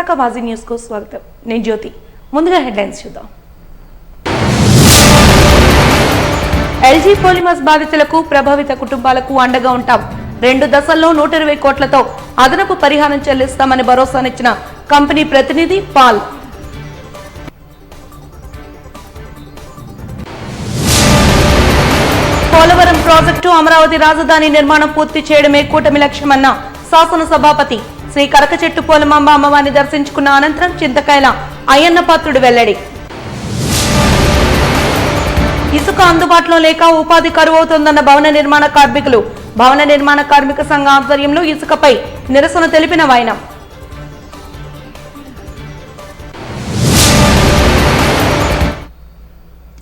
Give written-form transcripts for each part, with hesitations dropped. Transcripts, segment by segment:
Visakha వాజీ news కు స్వాగతం. నేను జ్యోతి. ముందుగా హెడ్లైన్స్ చూద్దాం. ఎల్జీ పాలిమర్స్ బాధితులకు ప్రభావిత కుటుంబాలకు అండగా ఉంటాం. 2 దశల్లో 120 కోట్లతో అదనపు పరిహారం చెల్లిస్తామని భరోసానిచ్చిన కంపెనీ ప్రతినిధి పాల్. పోలవరం ప్రాజెక్టు అమరావతి రాజధాని నిర్మాణం పూర్తి చేయడమే కూటమి లక్ష్యమన్న శాసన సభాపతి. శ్రీ కరకచెట్టు పోలమాంబ అమ్మవారిని దర్శించుకున్న అనంతరం చింతకాయల అయ్యన్న పాత్రుడు వెల్లడి. ఇసుక అందుబాటులో లేక ఉపాధి కరువవుతోందన్న భవన నిర్మాణ కార్మికులు. భవన నిర్మాణ కార్మిక సంఘ ఆధ్వర్యంలో ఇసుకపై నిరసన తెలిపిన వైనం.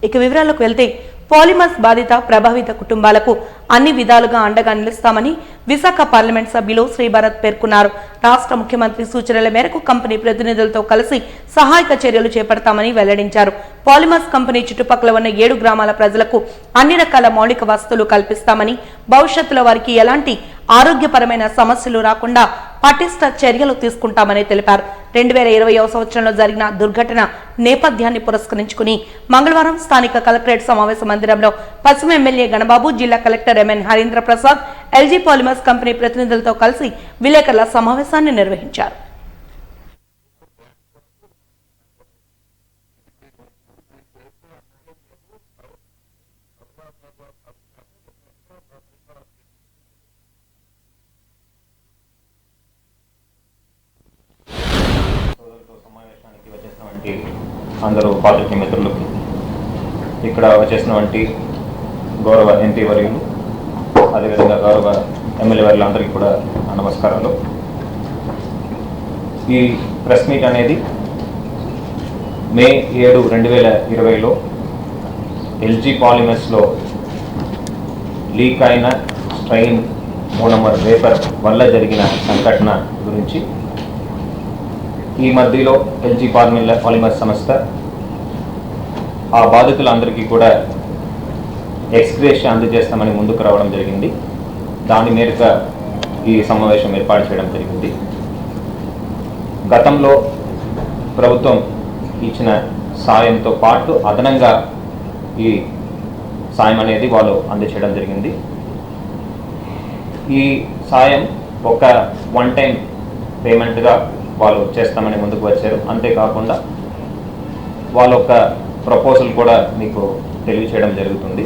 ఇక వివరాలకు వెళ్తే పాలిమర్స్ బాధిత ప్రభావిత కుటుంబాలకు అన్ని విధాలుగా అండగా నిలుస్తామని విశాఖ పార్లమెంట్ సభ్యులు శ్రీ భరత్ పేర్కొన్నారు. రాష్ట్ర ముఖ్యమంత్రి సూచనల మేరకు కంపెనీ ప్రతినిధులతో కలిసి సహాయక చర్యలు చేపడతామని వెల్లడించారు. పాలిమర్స్ కంపెనీ చుట్టుపక్కల ఉన్న 7 గ్రామాల ప్రజలకు అన్ని రకాల మౌలిక వసతులు కల్పిస్తామని, భవిష్యత్తులో వారికి ఎలాంటి ఆరోగ్యపరమైన సమస్యలు రాకుండా పటిష్ట చర్యలు తీసుకుంటామని తెలిపారు. 2020వ సంవత్సరంలో జరిగిన దుర్ఘటన నేపథ్యాన్ని పురస్కరించుకుని మంగళవారం స్థానిక కలెక్టరేట్ సమావేశ మందిరంలో పశ్చిమ ఎమ్మెల్యే గణబాబు, జిల్లా collector MN Harindra Prasad, LG polymers company ప్రతినిధులతో కలిసి విలేకరుల సమావేశాన్ని నిర్వహించారు. అందరూ పాత్రికేయ మిత్రులకు, ఇక్కడ వచ్చేసినటువంటి గౌరవ ఎంపీ వర్యులు, అదేవిధంగా గౌరవ ఎమ్మెల్యే వర్యులందరికీ కూడా నమస్కారాలు. ఈ ప్రెస్ మీట్ అనేది మే 7, 2020లో ఎల్జీ పాలిమర్స్లో లీక్ అయిన స్ట్రెయిన్ 3 నంబర్ వేపర్ వల్ల జరిగిన సంఘటన గురించి ఈ మధ్యలో ఎల్జీ పాలిమర్స్ సంస్థ ఆ బాధితులందరికీ కూడా ఎక్స్గ్రేషియా అందజేస్తామని ముందుకు రావడం జరిగింది. దాని మేరకు ఈ సమావేశం ఏర్పాటు చేయడం జరిగింది. గతంలో ప్రభుత్వం ఇచ్చిన సాయంతో పాటు అదనంగా ఈ సాయం అనేది వాళ్ళు అందజేయడం జరిగింది. ఈ సాయం ఒక 1 టైం పేమెంట్గా వాళ్ళు చేస్తామని ముందుకు వచ్చారు. అంతేకాకుండా వాళ్ళ ఒక ప్రపోజల్ కూడా మీకు తెలియచేయడం జరుగుతుంది.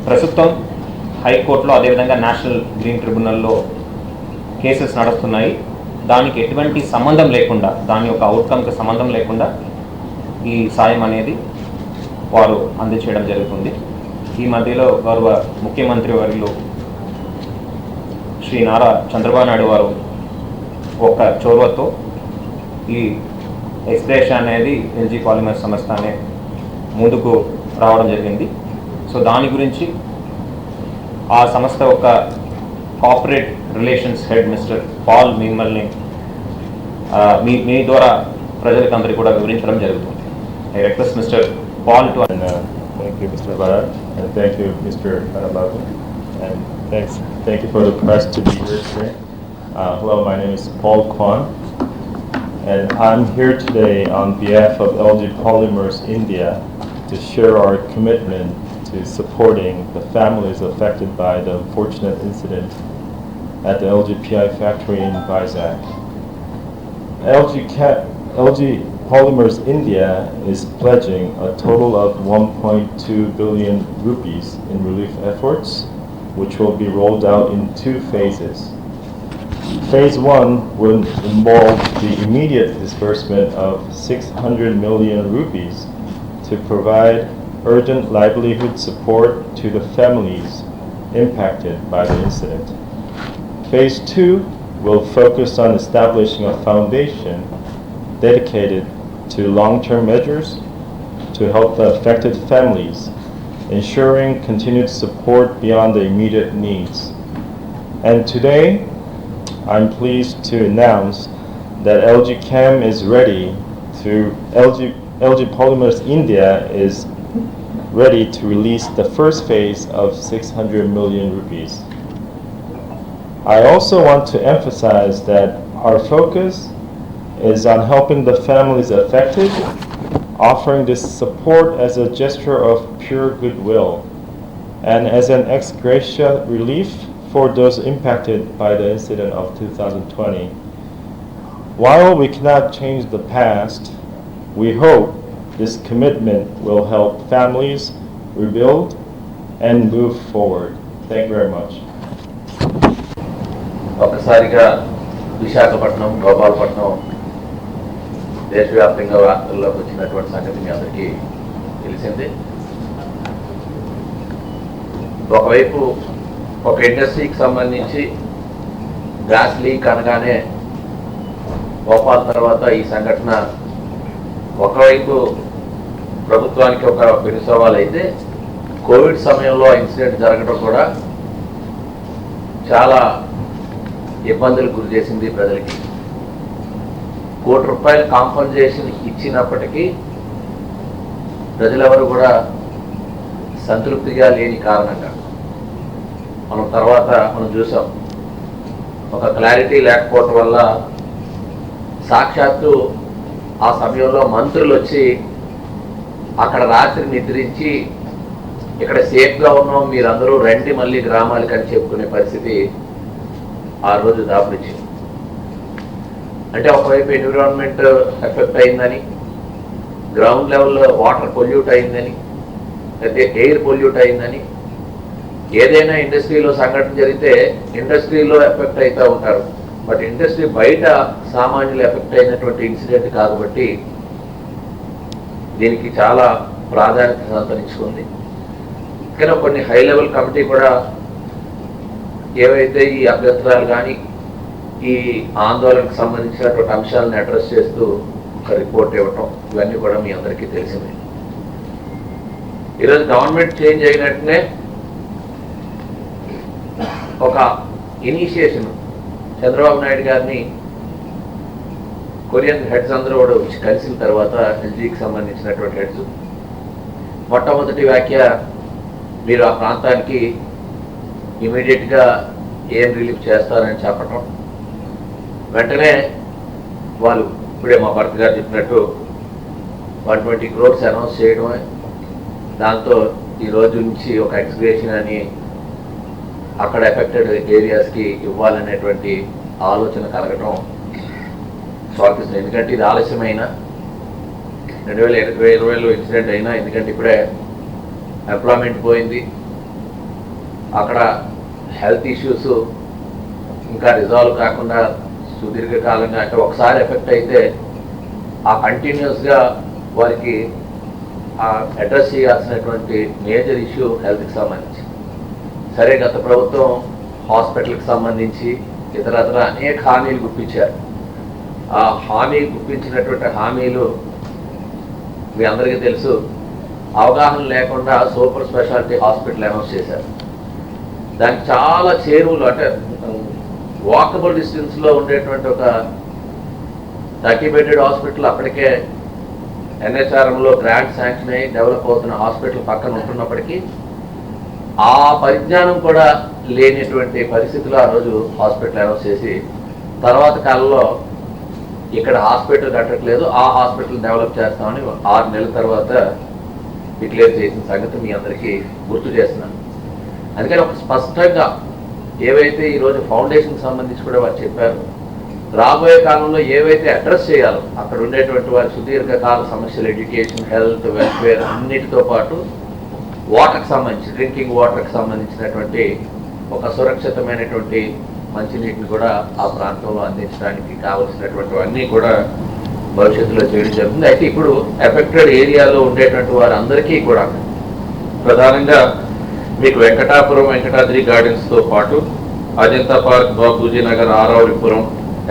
ప్రస్తుతం హైకోర్టులో, అదేవిధంగా నేషనల్ గ్రీన్ ట్రిబ్యునల్లో కేసెస్ నడుస్తున్నాయి. దానికి ఎటువంటి సంబంధం లేకుండా, దాని యొక్క అవుట్కమ్కి సంబంధం లేకుండా ఈ సాయం అనేది వారు అందజేయడం జరుగుతుంది. ఈ మధ్యలో గౌరవ ముఖ్యమంత్రి వర్యులు శ్రీ నారా చంద్రబాబు నాయుడు వారు ఒక చొరవతో ఈ ఎక్స్గ్రేషియా అనేది ఎల్జీ పాలిమర్స్ సంస్థ అనే ముందుకు రావడం జరిగింది. సో దాని గురించి ఆ సంస్థ ఒక corporate relations head mister Paul మిమ్మల్ని మీ ద్వారా ప్రజలకు అందరికీ కూడా వివరించడం జరుగుతుంది. I request mister Paul to. Thank you, Mr. Bharat, and thank you, Mr. Ganababu, and thank you for the press to be here today. Hello, my name is Paul Kwan, and I'm here today on behalf of LG Polymers India to share our commitment to supporting the families affected by the unfortunate incident at the LGPI factory in Vizag. LG Polymers India is pledging a total of 1.2 billion rupees in relief efforts, which will be rolled out in 2 phases. Phase 1 will involve the immediate disbursement of 600 million rupees to provide urgent livelihood support to the families impacted by the incident. Phase 2 will focus on establishing a foundation dedicated to long-term measures to help the affected families, ensuring continued support beyond the immediate needs. And today, I'm pleased to announce that LG Chem is ready to, LG Polymers India is ready to release the first phase of 600 million rupees. I also want to emphasize that our focus is on helping the families affected, offering this support as a gesture of pure goodwill and as an ex gratia relief for those impacted by the incident of 2020. While we cannot change the past, we hope this commitment will help families rebuild and move forward. Thank you very much. ఒకసారిగా విశాఖపట్నం, గోపాలపట్నం దేశవ్యాప్తంగా వార్తల్లోకి వచ్చినటువంటి సంగతి మీ అందరికీ తెలిసిందే. ఒకవైపు ఒక ఇండస్ట్రీకి సంబంధించి గ్యాస్ లీక్ అనగానే భోపాల్ తర్వాత ఈ సంఘటన ఒకవైపు ప్రభుత్వానికి ఒక పెను సవాల్ అయితే, కోవిడ్ సమయంలో ఇన్సిడెంట్ జరగడం కూడా చాలా ఇబ్బందులకు గురి చేసింది ప్రజలకి. ₹1 కోటి కాంపన్సేషన్ ఇచ్చినప్పటికీ ప్రజలెవరు కూడా సంతృప్తిగా లేని కారణంగా మనం చూసాం. ఒక క్లారిటీ లేకపోవటం వల్ల సాక్షాత్తు ఆ సమయంలో మంత్రులు వచ్చి అక్కడ రాత్రి నిద్రించి ఇక్కడ సేఫ్గా ఉన్నాం, మీరందరూ రండి మళ్ళీ గ్రామాలకు అని చెప్పుకునే పరిస్థితి ఆ రోజు దాపురించింది. అంటే ఒకవైపు ఎన్విరాన్మెంట్ ఎఫెక్ట్ అయిందని, గ్రౌండ్ లెవెల్లో వాటర్ పొల్యూట్ అయిందని, అయితే ఎయిర్ పొల్యూట్ అయిందని, ఏదైనా ఇండస్ట్రీలో సంఘటన జరిగితే ఇండస్ట్రీలో ఎఫెక్ట్ అవుతూ ఉంటారు, బట్ ఇండస్ట్రీ బయట సామాన్యులు ఎఫెక్ట్ అయినటువంటి ఇన్సిడెంట్ కాబట్టి దీనికి చాలా ప్రాధాన్యత సంతరించుకుంది. కానీ కొన్ని హై లెవెల్ కమిటీ కూడా ఏవైతే ఈ అభ్యంతరాలు కానీ ఈ ఆందోళనకు సంబంధించినటువంటి అంశాలను అడ్రస్ చేస్తూ ఒక రిపోర్ట్ ఇవ్వటం, ఇవన్నీ కూడా మీ అందరికీ తెలిసిందే. ఈరోజు గవర్నమెంట్ చేంజ్ అయినట్టునే ఒక ఇనిషియేషన్ చంద్రబాబు నాయుడు గారిని కొరియన్ హెడ్స్ అందరూ కూడా వచ్చి కలిసిన తర్వాత ఎల్జీకి సంబంధించినటువంటి హెడ్స్ మొట్టమొదటి వ్యాఖ్య, మీరు ఆ ప్రాంతానికి ఇమీడియట్గా ఏం రిలీఫ్ చేస్తారని చెప్పటం, వెంటనే వాళ్ళు ఇప్పుడే మా భర్త గారు చెప్పినట్టు 120 crores అనౌన్స్ చేయడమే, దాంతో ఈ రోజు నుంచి ఒక ఎక్స్గ్రేషన్ అని అక్కడ ఎఫెక్టెడ్ ఏరియాస్కి ఇవ్వాలనేటువంటి ఆలోచన కలగటం స్వాగతిస్తుంది. ఎందుకంటే ఇది ఆలస్యమైన 2020లో ఇన్సిడెంట్ అయినా, ఎందుకంటే ఇప్పుడే ఎంప్లాయ్మెంట్ పోయింది, అక్కడ హెల్త్ ఇష్యూస్ ఇంకా రిజాల్వ్ కాకుండా సుదీర్ఘకాలంగా, అంటే ఒకసారి ఎఫెక్ట్ అయితే ఆ కంటిన్యూస్గా వారికి అడ్రస్ చేయాల్సినటువంటి మేజర్ ఇష్యూ హెల్త్కి సంబంధించి. సరే, గత ప్రభుత్వం హాస్పిటల్కి సంబంధించి ఇతరత్ర అనేక హామీలు గుప్పించారు. ఆ గుప్పించినటువంటి హామీలు మీ అందరికీ తెలుసు, అవగాహన లేకుండా సూపర్ స్పెషాలిటీ హాస్పిటల్ అనౌన్స్ చేశారు. దానికి చాలా చేరువులు, అంటే వాకబుల్ డిస్టెన్స్లో ఉండేటువంటి ఒక 30 bedded హాస్పిటల్ అప్పటికే NHRMలో గ్రాంట్ శాంక్షన్ అయ్యి డెవలప్ అవుతున్న హాస్పిటల్ పక్కన ఉంటున్నప్పటికీ ఆ పరిజ్ఞానం కూడా లేనటువంటి పరిస్థితుల్లో ఆ రోజు హాస్పిటల్ అనౌన్స్ చేసి, తర్వాత కాలంలో ఇక్కడ హాస్పిటల్ కట్టట్లేదు, ఆ హాస్పిటల్ డెవలప్ చేస్తామని 6 నెలల తర్వాత డిక్లేర్ చేసిన సంగతి మీ అందరికీ గుర్తు చేస్తున్నాను. అందుకని ఒక స్పష్టంగా ఏవైతే ఈరోజు ఫౌండేషన్కి సంబంధించి కూడా వారు చెప్పారు, రాబోయే కాలంలో ఏవైతే అడ్రస్ చేయాలో అక్కడ ఉండేటువంటి వారి సుదీర్ఘకాల సమస్యలు, ఎడ్యుకేషన్, హెల్త్, వెల్ఫేర్ అన్నిటితో పాటు వాటర్కి సంబంధించి, డ్రింకింగ్ వాటర్కి సంబంధించినటువంటి ఒక సురక్షితమైనటువంటి మంచినీటిని కూడా ఆ ప్రాంతంలో అందించడానికి కావలసినటువంటి అన్నీ కూడా భవిష్యత్తులో చేయడం జరుగుతుంది. అయితే ఇప్పుడు ఎఫెక్టెడ్ ఏరియాలో ఉండేటువంటి వారందరికీ కూడా ప్రధానంగా మీకు వెంకటాపురం, వెంకటాద్రి గార్డెన్స్తో పాటు Ajanta park, Babuji Nagar, Aravaripuram,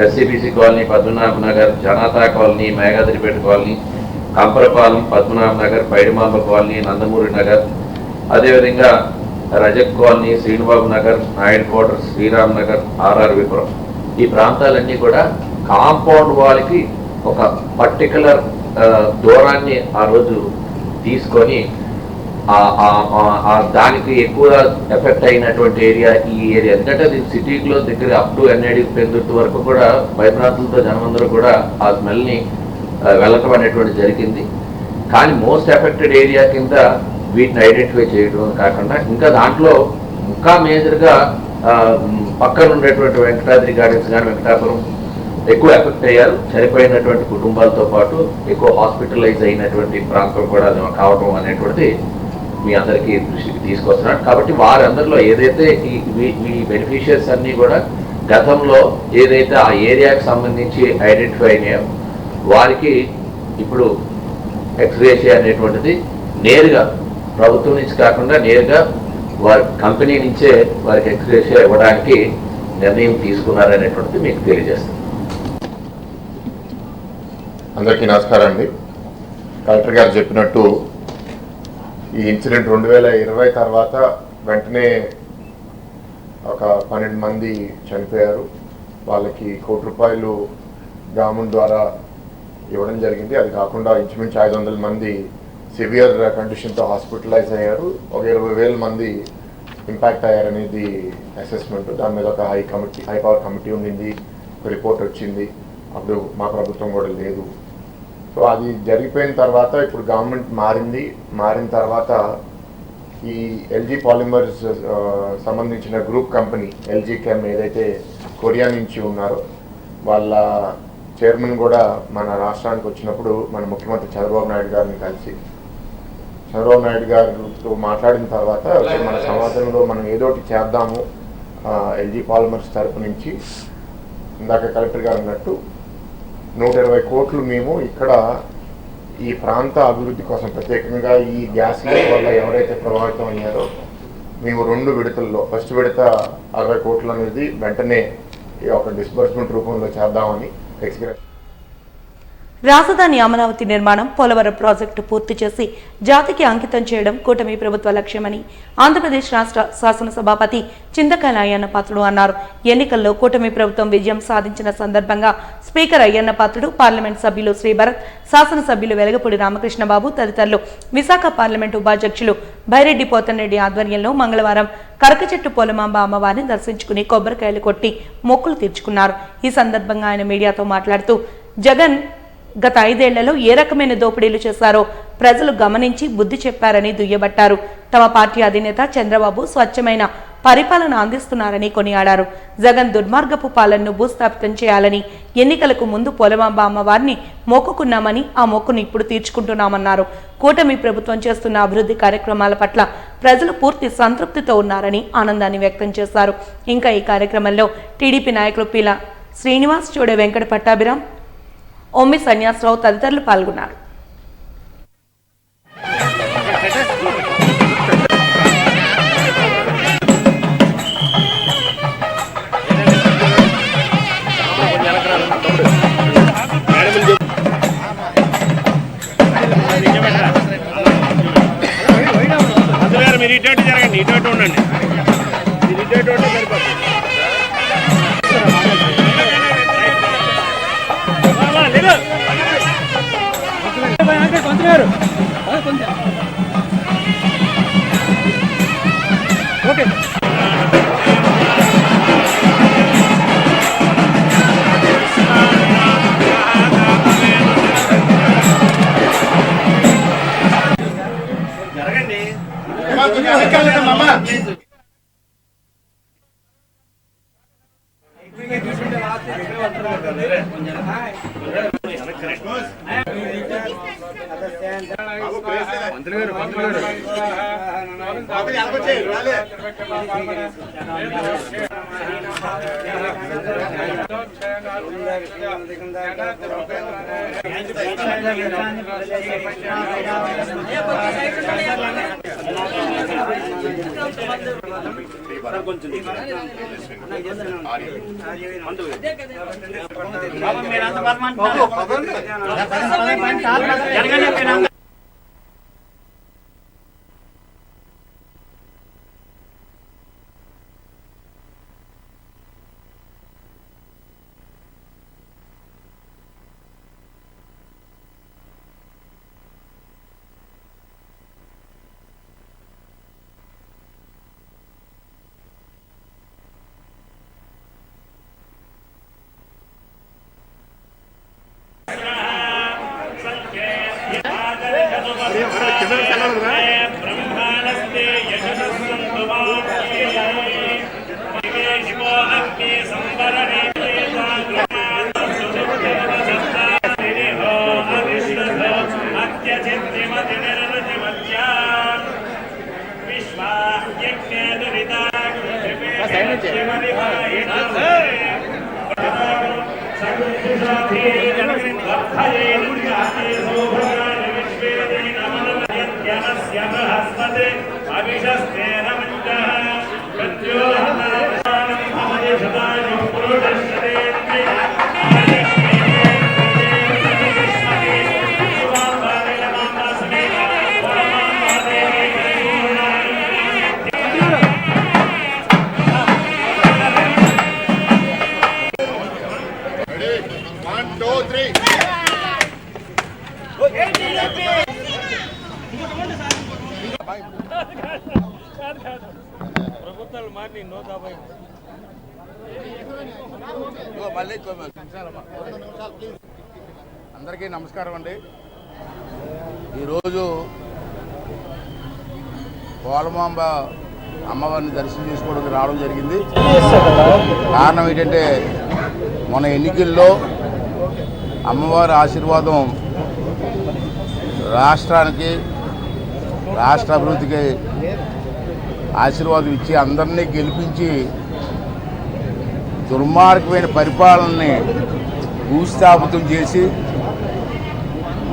SCBC colony, Padmanabha Nagar, Janata colony, Meghadripeta colony, Kamparapalem, Padmanabha Nagar, Paidimamba colony, Nandamuri Nagar, అదేవిధంగా రజక్ కాలనీ, శ్రీనిబాబు నగర్, నాయుడు క్వార్టర్స్, శ్రీరామ్ నగర్, ఆర్ఆర్విపురం, ఈ ప్రాంతాలన్నీ కూడా కాంపౌండ్ వాళ్ళకి ఒక పర్టికులర్ దూరాన్ని ఆ రోజు తీసుకొని దానికి ఎక్కువ ఎఫెక్ట్ అయినటువంటి ఏరియా ఈ ఏరియా. ఎందుకంటే అది సిటీలో దగ్గర అప్ టు ఎన్ఐడి పెందుర్తి వరకు కూడా భయభ్రాంతులతో జనమందరూ కూడా ఆ స్మెల్ని వెళ్ళటం అనేటువంటి జరిగింది. కానీ మోస్ట్ ఎఫెక్టెడ్ ఏరియా కింద వీటిని ఐడెంటిఫై చేయడం కాకుండా ఇంకా దాంట్లో ఇంకా మేజర్గా పక్కన ఉండేటువంటి వెంకటాద్రి గార్డెన్స్ కానీ వెంకటాపురం ఎక్కువ ఎఫెక్ట్ అయ్యారు. చనిపోయినటువంటి కుటుంబాలతో పాటు ఎక్కువ హాస్పిటలైజ్ అయినటువంటి ప్రాంతం కూడా కావటం అనేటువంటిది మీ అందరికీ దృష్టికి తీసుకొస్తున్నాడు. కాబట్టి వారందరిలో ఏదైతే ఈ బెనిఫిషియర్స్ అన్నీ కూడా గతంలో ఏదైతే ఆ ఏరియాకి సంబంధించి ఐడెంటిఫై అయినాయో వారికి ఇప్పుడు ఎక్స్గ్రేషియా అనేటువంటిది నేరుగా ప్రభుత్వం నుంచి కాకుండా నేరుగా వారి కంపెనీ నుంచే వారికి ఎక్స్గ్రేషియా ఇవ్వడానికి నిర్ణయం తీసుకున్నారనేటువంటిది మీకు తెలియజేస్తాను. అందరికీ నమస్కారం అండి. కలెక్టర్ గారు చెప్పినట్టు ఈ ఇన్సిడెంట్ 2020 తర్వాత వెంటనే ఒక 12 మంది చనిపోయారు. వాళ్ళకి ₹1 కోటి గవర్నమెంట్ ద్వారా ఇవ్వడం జరిగింది. అది కాకుండా ఇంచుమించు 500 మంది సివియర్ కండిషన్తో హాస్పిటలైజ్ అయ్యారు. ఒక 20,000 మంది ఇంపాక్ట్ అయ్యారనేది అసెస్మెంట్. దాని మీద ఒక హై పవర్ కమిటీ ఉండింది, ఒక రిపోర్ట్ వచ్చింది. అప్పుడు మా ప్రభుత్వం కూడా లేదు. సో అది జరిగిపోయిన తర్వాత ఇప్పుడు గవర్నమెంట్ మారిన తర్వాత ఈ ఎల్జీ పాలిమర్స్ సంబంధించిన గ్రూప్ కంపెనీ ఎల్జీ కెమ్ ఏదైతే కొరియా నుంచి ఉన్నారో వాళ్ళ చైర్మన్ కూడా మన రాష్ట్రానికి వచ్చినప్పుడు మన ముఖ్యమంత్రి చంద్రబాబు నాయుడు గారిని కలిసి చంద్రబాబు నాయుడు గారితో మాట్లాడిన తర్వాత మన సమాజంలో మనం ఏదోటి చేద్దాము ఎల్జీ పాలిమర్స్ తరపు నుంచి. ఇందాక కలెక్టర్ గారు అన్నట్టు 120 కోట్లు మేము ఇక్కడ ఈ ప్రాంత అభివృద్ధి కోసం ప్రత్యేకంగా ఈ గ్యాస్ లీక్ వల్ల ఎవరైతే ప్రభావితం అయ్యారో మేము 2 విడతల్లో ఫస్ట్ విడత 60 కోట్లు అనేది వెంటనే ఒక డిస్బర్స్మెంట్ రూపంలో చేద్దామని ఎక్స్గ్రేషియా. రాజధాని అమరావతి నిర్మాణం, పోలవరం ప్రాజెక్టు పూర్తి చేసి జాతికి అంకితం చేయడం కూటమి ప్రభుత్వ లక్ష్యమని ఆంధ్రప్రదేశ్ రాష్ట్ర శాసనసభాపతి చింతకాయల అయ్యన్న పాత్రుడు అన్నారు. ఎన్నికల్లో కూటమి ప్రభుత్వం విజయం సాధించిన సందర్భంగా స్పీకర్ అయ్యన్న పాత్రుడు, పార్లమెంట్ సభ్యులు శ్రీభరత్, శాసనసభ్యులు వెలగపూడి రామకృష్ణబాబు తదితరులు విశాఖ పార్లమెంటు ఉపాధ్యక్షులు భైరెడ్డి పోతన్రెడ్డి ఆధ్వర్యంలో మంగళవారం కరకచెట్టు పోలమాంబ అమ్మవారిని దర్శించుకుని కొబ్బరికాయలు కొట్టి మొక్కులు తీర్చుకున్నారు. ఈ సందర్భంగా ఆయన మీడియాతో మాట్లాడుతూ జగన్ గత 5 ఏళ్లలో ఏ రకమైన దోపిడీలు చేశారో ప్రజలు గమనించి బుద్ధి చెప్పారని దుయ్యబట్టారు. తమ పార్టీ అధినేత చంద్రబాబు స్వచ్ఛమైన పరిపాలన అందిస్తున్నారని కొనియాడారు. జగన్ దుర్మార్గపు పాలనను భూస్థాపితం చేయాలని ఎన్నికలకు ముందు పోలమాంబ అమ్మవారిని మొక్కుకున్నామని ఆ మొక్కును ఇప్పుడు తీర్చుకుంటున్నామన్నారు. కూటమి ప్రభుత్వం చేస్తున్న అభివృద్ధి కార్యక్రమాల పట్ల ప్రజలు పూర్తి సంతృప్తితో ఉన్నారని ఆనందాన్ని వ్యక్తం చేశారు. ఇంకా ఈ కార్యక్రమంలో టీడీపీ నాయకులు పీల శ్రీనివాస్, చూడే వెంకట పట్టాభిరాం, ఓమ్మి సన్యాసరావు తదితరులు పాల్గొన్నారు. మీరు ఇటు జరగండి, ఇటు ఉండండి, ఇటు ఉంటే సరిపోతుంది. ఓకే జరగండి. జరగండి. ब्रह्माणस्ते यशसन्तु शिवो अग्नि संवरणे అందరికీ నమస్కారం అండి. ఈరోజు పోలమాంబ అమ్మవారిని దర్శనం చేసుకోవడానికి రావడం జరిగింది. కారణం ఏంటంటే మన ఎన్నికల్లో అమ్మవారి ఆశీర్వాదం రాష్ట్రానికి, రాష్ట్ర అభివృద్ధికి ఆశీర్వాదం ఇచ్చి అందరినీ గెలిపించి దుర్మార్గమైన పరిపాలనని భూస్థాపితం చేసి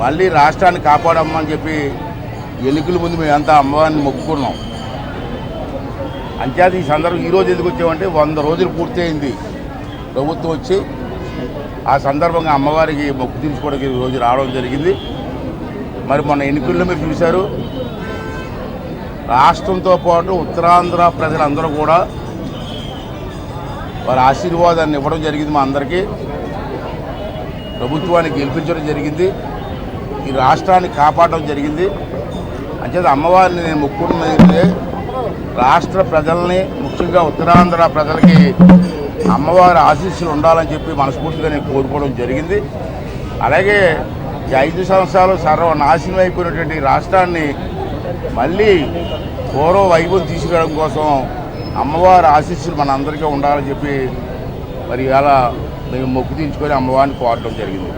మళ్ళీ రాష్ట్రాన్ని కాపాడమ్మని చెప్పి ఎన్నికల ముందు మేమంతా అమ్మవారిని మొక్కుకున్నాం. అంచేత ఈ సందర్భం ఈరోజు ఎందుకు వచ్చామంటే 100 రోజులు పూర్తయింది ప్రభుత్వం వచ్చి. ఆ సందర్భంగా అమ్మవారికి మొక్కు తీర్చుకోవడానికి ఈరోజు రావడం జరిగింది. మరి మన ఎన్నికల్లో మీరు చూశారు, రాష్ట్రంతో పాటు ఉత్తరాంధ్ర ప్రజలందరూ కూడా వారి ఆశీర్వాదాన్ని ఇవ్వడం జరిగింది. మా అందరికీ ప్రభుత్వాన్ని గెలిపించడం జరిగింది, ఈ రాష్ట్రాన్ని కాపాడడం జరిగింది. అంచేత అమ్మవారిని నేను మొక్కుకున్నది రాష్ట్ర ప్రజల్ని, ముఖ్యంగా ఉత్తరాంధ్ర ప్రజలకి అమ్మవారి ఆశీస్సులు ఉండాలని చెప్పి మనస్ఫూర్తిగా నేను కోరుకోవడం జరిగింది. అలాగే ఈ 5 సంవత్సరాలు సర్వనాశనం అయిపోయినటువంటి రాష్ట్రాన్ని మళ్ళీ పూర్వ వైభవం తీసుకురావడం కోసం అమ్మవారి ఆశీస్సులు మన అందరికీ ఉండాలని చెప్పి మరి అలా మేము మొక్కు తీర్చుకొని అమ్మవారిని కోరడం జరిగింది.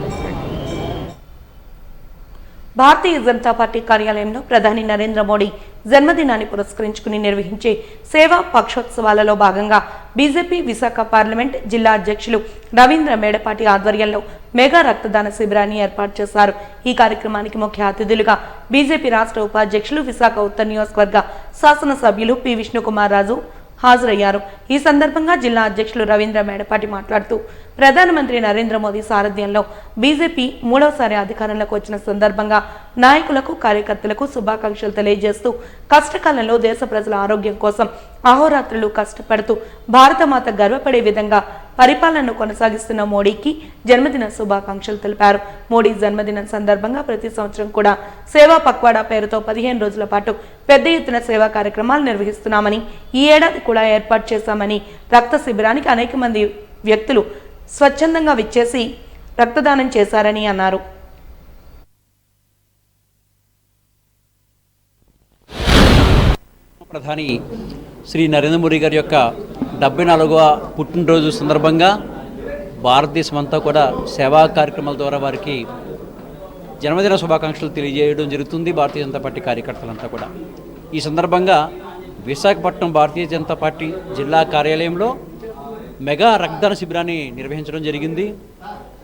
భారతీయ జనతా పార్టీ కార్యాలయంలో ప్రధాని నరేంద్ర మోడీ జన్మదినాన్ని పురస్కరించుకుని నిర్వహించే సేవా పక్షోత్సవాలలో భాగంగా బీజేపీ విశాఖ పార్లమెంట్ జిల్లా అధ్యక్షులు రవీంద్ర మేడపాటి ఆధ్వర్యంలో మెగా రక్తదాన శిబిరాన్ని ఏర్పాటు చేశారు. ఈ కార్యక్రమానికి ముఖ్య అతిథులుగా బీజేపీ రాష్ట్ర ఉపాధ్యక్షులు విశాఖ ఉత్తర నియోజకవర్గ శాసనసభ్యులు పి విష్ణుకుమార్ రాజు హాజరయ్యారు. ఈ సందర్భంగా జిల్లా అధ్యక్షులు రవీంద్ర మేడపాటి మాట్లాడుతూ ప్రధానమంత్రి నరేంద్ర మోదీ సారథ్యంలో బీజేపీ 3వసారి అధికారంలోకి వచ్చిన సందర్భంగా నాయకులకు, కార్యకర్తలకు శుభాకాంక్షలు తెలియజేస్తూ కష్టకాలంలో దేశ ప్రజల ఆరోగ్యం కోసం అహోరాత్రులు కష్టపడుతూ భారతమాత గర్వపడే విధంగా పరిపాలనను కొనసాగిస్తున్న మోడీకి జన్మదిన శుభాకాంక్షలు తెలిపారు. మోడీ జన్మదినం సందర్భంగా ప్రతి సంవత్సరం కూడా సేవా పక్వాడా పేరుతో 15 రోజుల పాటు పెద్ద ఎత్తున సేవా కార్యక్రమాలు నిర్వహిస్తున్నామని, ఈ ఏడాది కూడా ఏర్పాటు చేశామని, రక్త శిబిరానికి అనేక మంది వ్యక్తులు స్వచ్ఛందంగా విచ్చేసి రక్తదానం చేశారని అన్నారు. ప్రధాని శ్రీ నరేంద్ర మోడీ గారి యొక్క 74వ పుట్టినరోజు సందర్భంగా భారతదేశం అంతా కూడా సేవా కార్యక్రమాల ద్వారా వారికి జన్మదిన శుభాకాంక్షలు తెలియజేయడం జరుగుతుంది. భారతీయ జనతా పార్టీ కార్యకర్తలంతా కూడా ఈ సందర్భంగా విశాఖపట్నం భారతీయ జనతా పార్టీ జిల్లా కార్యాలయంలో మెగా రక్తదాన శిబిరాన్ని నిర్వహించడం జరిగింది.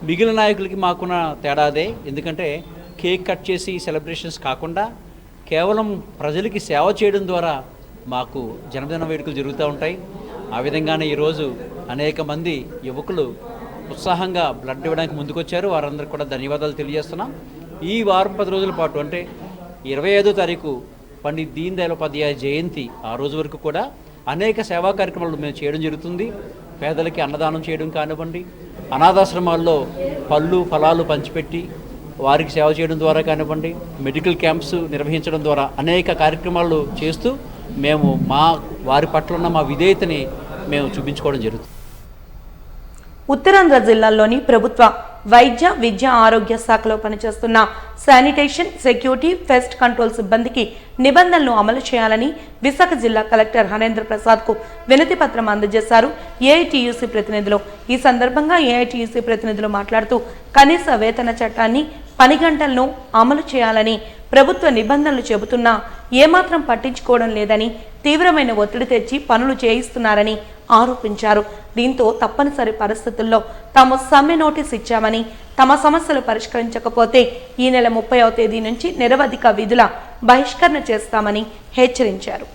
మిగిలిన నాయకులకి మాకున్న తేడా అదే. ఎందుకంటే కేక్ కట్ చేసి సెలబ్రేషన్స్ కాకుండా కేవలం ప్రజలకి సేవ చేయడం ద్వారా మాకు జన్మదిన వేడుకలు జరుగుతూ ఉంటాయి. ఆ విధంగానే ఈరోజు అనేక మంది యువకులు ఉత్సాహంగా బ్లడ్ ఇవ్వడానికి ముందుకొచ్చారు. వారందరికీ కూడా ధన్యవాదాలు తెలియజేస్తున్నాం. ఈ వారం 10 రోజుల పాటు అంటే 25వ తారీఖు పండిత్ దీన్ దయాళ్ ఉపాధ్యాయ జయంతి ఆ రోజు వరకు కూడా అనేక సేవా కార్యక్రమాలు మేము చేయడం జరుగుతుంది. పేదలకి అన్నదానం చేయడం కానివ్వండి, అనాథాశ్రమాల్లో పళ్ళు ఫలాలు పంచిపెట్టి వారికి సేవ చేయడం ద్వారా కానివ్వండి, మెడికల్ క్యాంప్స్ నిర్వహించడం ద్వారా అనేక కార్యక్రమాలు చేస్తూ మేము వారి పట్ల ఉన్న మా విధేయతని మేము చూపించుకోవడం జరుగుతుంది. ఉత్తరాంధ్ర జిల్లాల్లోని ప్రభుత్వ వైద్య, విద్య, ఆరోగ్య శాఖలో పనిచేస్తున్న శానిటేషన్, సెక్యూరిటీ, పెస్ట్ కంట్రోల్ సిబ్బందికి నిబంధనలు అమలు చేయాలని విశాఖ జిల్లా కలెక్టర్ హనేంద్ర ప్రసాద్ కు వినతి పత్రం అందజేశారు ఏఐటియుసి ప్రతినిధులు. ఈ సందర్భంగా ఏఐటియుసి ప్రతినిధులు మాట్లాడుతూ కనీస వేతన చట్టాన్ని, పని గంటలను అమలు చేయాలని ప్రభుత్వ నిబంధనలు చెబుతున్నా ఏమాత్రం పట్టించుకోవడం లేదని, తీవ్రమైన ఒత్తిడి తెచ్చి పనులు చేయిస్తున్నారని ఆరోపించారు. దీంతో తప్పనిసరి పరిస్థితుల్లో తాము సమ్మె నోటీస్ ఇచ్చామని, తమ సమస్యలు పరిష్కరించకపోతే ఈ నెల 30వ తేదీ నుంచి నిరవధిక విధుల బహిష్కరణ చేస్తామని హెచ్చరించారు.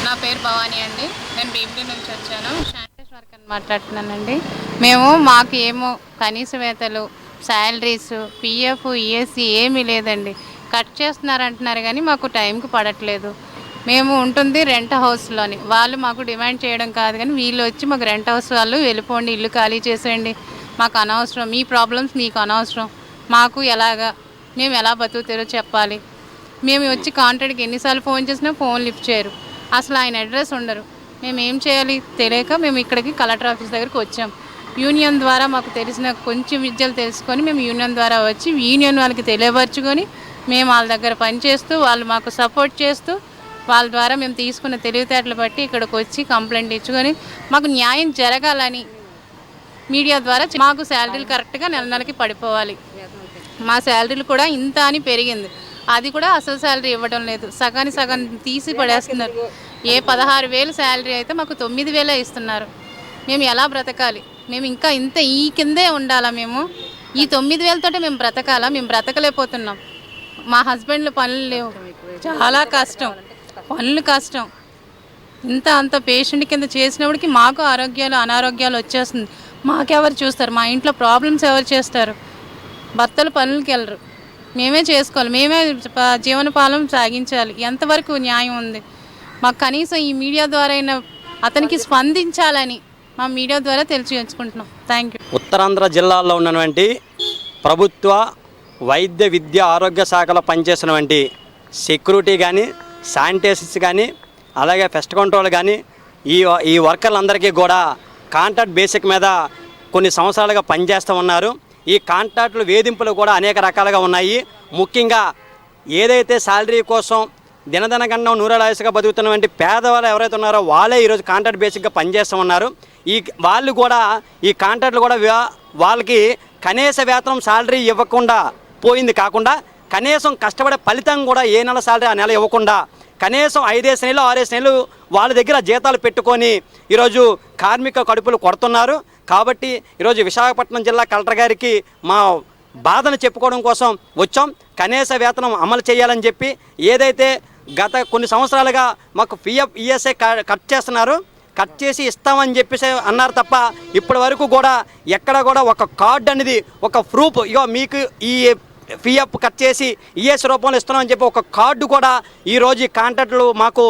నా పేరు భవానీ అండి. నేను భీమిలి నుంచి వచ్చాను. శానిటేషన్ వర్కర్ మాట్లాడుతున్నానండి. మాకు ఏమో కనీస వేతలు, శాలరీస్, పిఎఫ్, ఈఎస్సీ ఏమీ లేదండి. కట్ చేస్తున్నారంటున్నారు కానీ మాకు టైంకి పడట్లేదు. మేము ఉంటుంది రెంట్ హౌస్లోని. వాళ్ళు మాకు డిమాండ్ చేయడం కాదు కానీ వీళ్ళు వచ్చి మాకు రెంట్ హౌస్ వాళ్ళు వెళ్ళిపోండి, ఇల్లు ఖాళీ చేసేయండి, మాకు అనవసరం, మీ ప్రాబ్లమ్స్ మీకు అనవసరం, మాకు మేము ఎలా బతుకుతారో చెప్పాలి. మేము వచ్చి కాంట్రాక్ట్కి ఎన్నిసార్లు ఫోన్ చేసినా ఫోన్ లిఫ్ట్ చేయరు. అసలు ఆయన అడ్రస్ ఉండరు. మేము ఏం చేయాలి తెలియక మేము ఇక్కడికి కలెక్టర్ ఆఫీస్ దగ్గరికి వచ్చాం. యూనియన్ ద్వారా మాకు తెలిసిన కొంచెం విద్యలు తెలుసుకొని మేము యూనియన్ ద్వారా వచ్చి యూనియన్ వాళ్ళకి తెలియపరచుకొని మేము వాళ్ళ దగ్గర పనిచేస్తూ వాళ్ళు మాకు సపోర్ట్ చేస్తూ వాళ్ళ ద్వారా మేము తీసుకున్న తెలివితేటలు బట్టి ఇక్కడికి వచ్చి కంప్లైంట్ ఇచ్చుకొని మాకు న్యాయం జరగాలని మీడియా ద్వారా మాకు శాలరీలు కరెక్ట్గా నెలకి పడిపోవాలి. మా శాలరీలు కూడా ఇంత అని పెరిగింది, అది కూడా అసలు శాలరీ ఇవ్వడం లేదు. సగం తీసి పడేస్తున్నారు. 16,000 శాలరీ అయితే మాకు 9,000 ఇస్తున్నారు. మేము ఎలా బ్రతకాలి? మేము ఇంకా ఈ కిందే ఉండాలా? మేము ఈ 9,000తోటే మేము బ్రతకాలా? మేము బ్రతకలేకపోతున్నాం. మా హస్బెండ్లు పనులు లేవు, చాలా కష్టం, పనులు కష్టం. అంత పేషెంట్ కింద చేసినప్పటికీ మాకు అనారోగ్యాలు వచ్చేస్తుంది. మాకెవరు చూస్తారు? మా ఇంట్లో ప్రాబ్లమ్స్ ఎవరు చేస్తారు? భర్తలు పనులకి వెళ్ళరు, మేమే చేసుకోవాలి, మేమే జీవనపాలన సాగించాలి. ఎంతవరకు న్యాయం ఉంది? మాకు కనీసం ఈ మీడియా ద్వారా అయినా అతనికి స్పందించాలని మా మీడియా ద్వారా తెలియజేసుకుంటున్నాం. Thank you. ఉత్తరాంధ్ర జిల్లాల్లో ఉన్నటువంటి ప్రభుత్వ వైద్య, విద్య, ఆరోగ్య శాఖలో పనిచేసినటువంటి సెక్యూరిటీ కానీ, శానిటేషన్స్ కానీ, అలాగే పెస్ట్ కంట్రోల్ కానీ ఈ వర్కర్లందరికీ కూడా కాంట్రాక్ట్ బేసిక్ మీద కొన్ని సంవత్సరాలుగా పనిచేస్తూ ఉన్నారు. ఈ కాంట్రాక్టులు వేధింపులు కూడా అనేక రకాలుగా ఉన్నాయి. ముఖ్యంగా ఏదైతే శాలరీ కోసం దినదనగండం నూరేలాయసుగా బతుకుతున్నటువంటి పేదవాళ్ళు ఎవరైతే ఉన్నారో వాళ్ళే ఈరోజు కాంట్రాక్ట్ బేసిక్గా పనిచేస్తూ ఉన్నారు. వాళ్ళు కూడా ఈ కాంట్రాక్టులు కూడా వాళ్ళకి కనీస వేతనం శాలరీ ఇవ్వకుండా పోయింది కాకుండా కనీసం కష్టపడే ఫలితం కూడా ఏ నెల శాలరీ ఆ నెల ఇవ్వకుండా కనీసం 5 నెలలు 6 నెలలు వాళ్ళ దగ్గర జీతాలు పెట్టుకొని ఈరోజు కార్మిక కడుపులు కొడుతున్నారు. కాబట్టి ఈరోజు విశాఖపట్నం జిల్లా కలెక్టర్ గారికి మా బాధను చెప్పుకోవడం కోసం వచ్చాం. కనీస వేతనం అమలు చేయాలని చెప్పి ఏదైతే గత కొన్ని సంవత్సరాలుగా మాకు పిఎఫ్, ఈఎస్ఐ కట్ చేస్తున్నారు, కట్ చేసి ఇస్తామని చెప్పేసి అన్నారు తప్ప ఇప్పటి వరకు కూడా ఎక్కడ కూడా ఒక కార్డు అనేది, ఒక ప్రూఫ్, ఇగో మీకు ఈ పిఎఫ్ కట్ చేసి ఈఎస్ రూపంలో ఇస్తున్నామని చెప్పి ఒక కార్డు కూడా ఈరోజు ఈ కాంట్రాక్టులు మాకు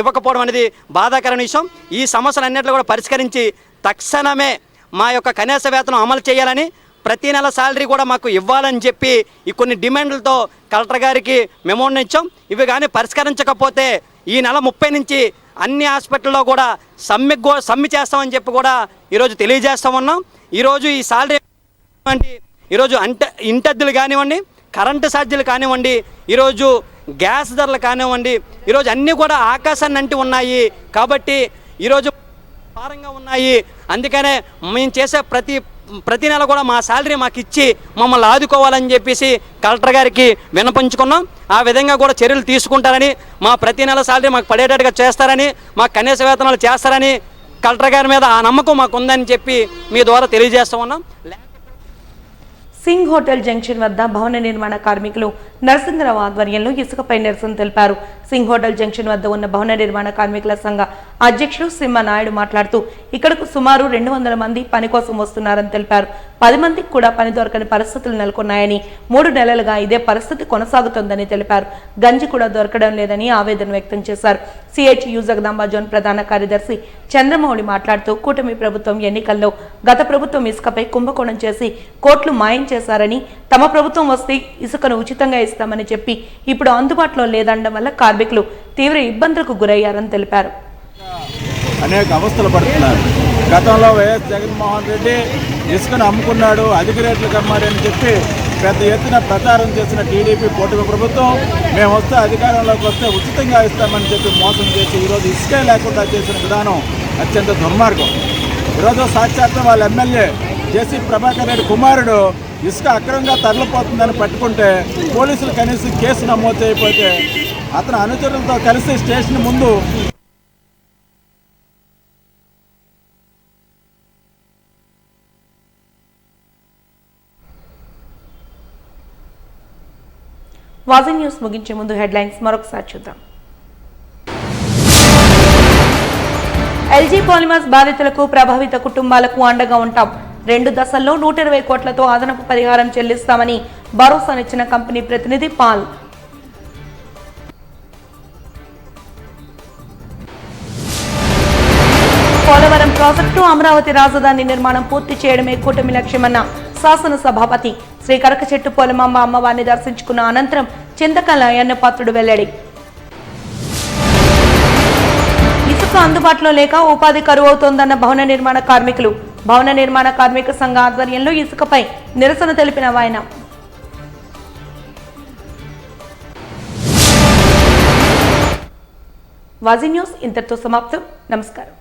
ఇవ్వకపోవడం అనేది బాధాకరమైన విషయం. ఈ సమస్యలన్నింటిలో కూడా పరిష్కరించి తక్షణమే మా యొక్క కనీస వేతనం అమలు చేయాలని, ప్రతి నెల శాలరీ కూడా మాకు ఇవ్వాలని చెప్పి ఈ కొన్ని డిమాండ్లతో కలెక్టర్ గారికి మెమోని ఇచ్చాం. ఇవి కానీ పరిష్కరించకపోతే ఈ నెల 30 నుంచి అన్ని హాస్పిటల్లో కూడా సమ్మె చేస్తామని చెప్పి కూడా ఈరోజు తెలియజేస్తూ ఉన్నాం. ఈరోజు ఈ శాలరీ ఈరోజు ఇంటద్దెలు కానివ్వండి, కరెంటు ఛార్జీలు కానివ్వండి, ఈరోజు గ్యాస్ ధరలు కానివ్వండి, ఈరోజు అన్నీ కూడా ఆకాశాన్ని అంటి ఉన్నాయి. కాబట్టి ఈరోజు భారంగా ఉన్నాయి. అందుకనే మేము చేసే ప్రతి నెల కూడా మా శాలరీ మాకు ఇచ్చి మమ్మల్ని ఆదుకోవాలని చెప్పేసి కలెక్టర్ గారికి విన్నపించుకున్నాం. ఆ విధంగా కూడా చర్యలు తీసుకుంటారని, మా ప్రతి నెల శాలరీ మాకు పడేటట్టుగా చేస్తారని, మాకు కనీస వేతనాలు చేస్తారని కలెక్టర్ గారి మీద ఆ నమ్మకం మాకు ఉందని చెప్పి మీ ద్వారా తెలియజేస్తూ ఉన్నాం. సింగ్ హోటల్ జంక్షన్ వద్ద భవన నిర్మాణ కార్మికులు నరసింహరావు ఆధ్వర్యంలో ఇసుకపై నిరసన తెలిపారు. సింగ్ హోటల్ జంక్షన్ వద్ద ఉన్న భవన నిర్మాణ కార్మికుల సంఘ అధ్యక్షుడు సింహనాయుడు మాట్లాడుతూ ఇక్కడకు సుమారు 200 మంది పని కోసం వస్తున్నారని తెలిపారు. 10 మందికి కూడా పని దొరకని పరిస్థితులు నెలకొన్నాయని, 3 నెలలుగా ఇదే పరిస్థితి కొనసాగుతోందని తెలిపారు. గంజి కూడా దొరకడం లేదని ఆవేదన వ్యక్తం చేశారు. సిహెచ్యు జగదాంబ జోన్ ప్రధాన కార్యదర్శి చంద్రమౌళి మాట్లాడుతూ కూటమి ప్రభుత్వం ఎన్నికల్లో గత ప్రభుత్వం ఇసుకపై కుంభకోణం చేసి కోట్లు మాయం చేశారని, తమ ప్రభుత్వం వస్తే ఇసుకను ఉచితంగా ఇస్తామని చెప్పి ఇప్పుడు అందుబాటులో లేదనడం వల్ల కార్మికులు తీవ్ర ఇబ్బందులకు గురయ్యారని తెలిపారు. అనేక అవస్థలు పడుతున్నారు. గతంలో వైఎస్ జగన్మోహన్ రెడ్డి ఇసుకను అమ్ముకున్నాడు, అధిక రేట్లకు అమ్మాడని చెప్పి పెద్ద ఎత్తున ప్రచారం చేసిన టీడీపీ కూటమి ప్రభుత్వం మేము వస్తే అధికారంలోకి వస్తే ఉచితంగా ఇస్తామని చెప్పి మోసం చేసి ఈరోజు ఇసుకే లేకుండా చేసిన విధానం అత్యంత దుర్మార్గం. ఈరోజు సాక్షాత్తు వాళ్ళ ఎమ్మెల్యే జేసీ ప్రభాకర్ రెడ్డి కుమారుడు ఇసుక అక్రమంగా తరలిపోతుందని పట్టుకుంటే పోలీసులు కనీసం కేసు నమోదు చేయకపోతే అతని అనుచరులతో కలిసి స్టేషన్ ముందు వాజీ న్యూస్ ముగించే ముందు హెడ్లైన్స్ మరొకసారి చూద్దాం. ఎల్జీ పాలిమర్స్ బాధితులకు, ప్రభావిత కుటుంబాలకు అండగా ఉంటాం. 2 దశల్లో 120 కోట్లతో అదనపు పరిహారం చెల్లిస్తామని భరోసానిచ్చిన కంపెనీ ప్రతినిధి పాల్. పోలవరం ప్రాజెక్టు, అమరావతి రాజధాని నిర్మాణం పూర్తి చేయడమే కూటమి లక్ష్యమన్న శాసన సభాపతి. శ్రీ కరకచెట్టు పోలమాంబ అమ్మవారిని దర్శించుకున్న అనంతరం చింతకల్ల అయ్యన్నపాత్రుడు వెల్లడి. ఇసుక అందుబాటులో లేక ఉపాధి కరువవుతోందన్న భవన నిర్మాణ కార్మికులు. భవన నిర్మాణ కార్మిక సంఘ ఆధ్వర్యంలో ఇసుకపై నిరసన తెలిపిన ఆయన. వాజీ న్యూస్ ఇంతటితో సమాప్తం. నమస్కారం.